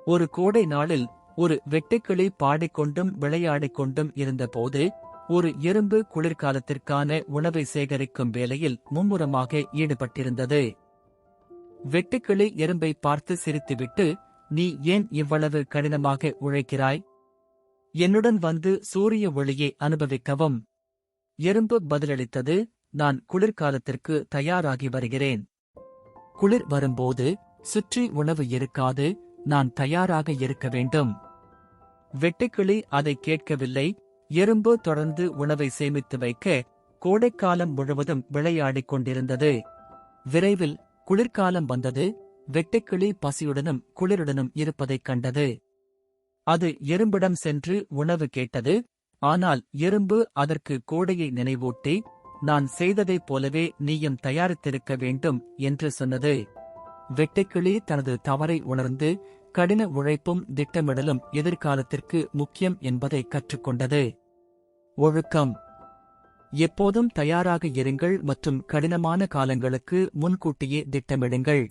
ஒரு கோடை நாளில் ஒரு வெட்டுக்கிளி பாடிக்கொண்டும் விளையாடிக் கொண்டும் இருந்தபோது ஒரு எறும்பு குளிர்காலத்திற்கான உணவை சேகரிக்கும் வேலையில் மும்முரமாக ஈடுபட்டிருந்தது. வெட்டுக்கிளி எறும்பை பார்த்து சிரித்துவிட்டு, "நீ ஏன் இவ்வளவு கடினமாக உழைக்கிறாய்? என்னுடன் வந்து சூரிய ஒளியை அனுபவிக்கவும்." எறும்பு பதிலளித்தது, "நான் குளிர்காலத்திற்கு தயாராகி வருகிறேன். குளிர் வரும்போது சுற்றி உணவு இருக்காது, நான் தயாராக இருக்க வேண்டும்." வெட்டுக்கிளி அதை கேட்கவில்லை. எறும்பு தொடர்ந்து உணவை சேமித்து வைக்க கோடைக்காலம் முழுவதும் விளையாடிக் கொண்டிருந்தது. விரைவில் குளிர்காலம் வந்தது. வெட்டுக்கிளி பசியுடனும் குளிருடனும் இருப்பதைக் கண்டது. அது எறும்பிடம் சென்று உணவு கேட்டது. ஆனால் எறும்பு அதற்கு கோடையை நினைவூட்டி, "நான் செய்ததைப் போலவே நீயும் தயாரித்திருக்க வேண்டும்" என்று சொன்னது. வெட்டுக்கிளி தனது தவறை உணர்ந்து கடின உழைப்பும் திட்டமிடலும் எதிர்காலத்திற்கு முக்கியம் என்பதை கற்றுக்கொண்டது. ஒழுக்கம்: எப்போதும் தயாராக இருங்கள் மற்றும் கடினமான காலங்களுக்கு முன்கூட்டியே திட்டமிடுங்கள்.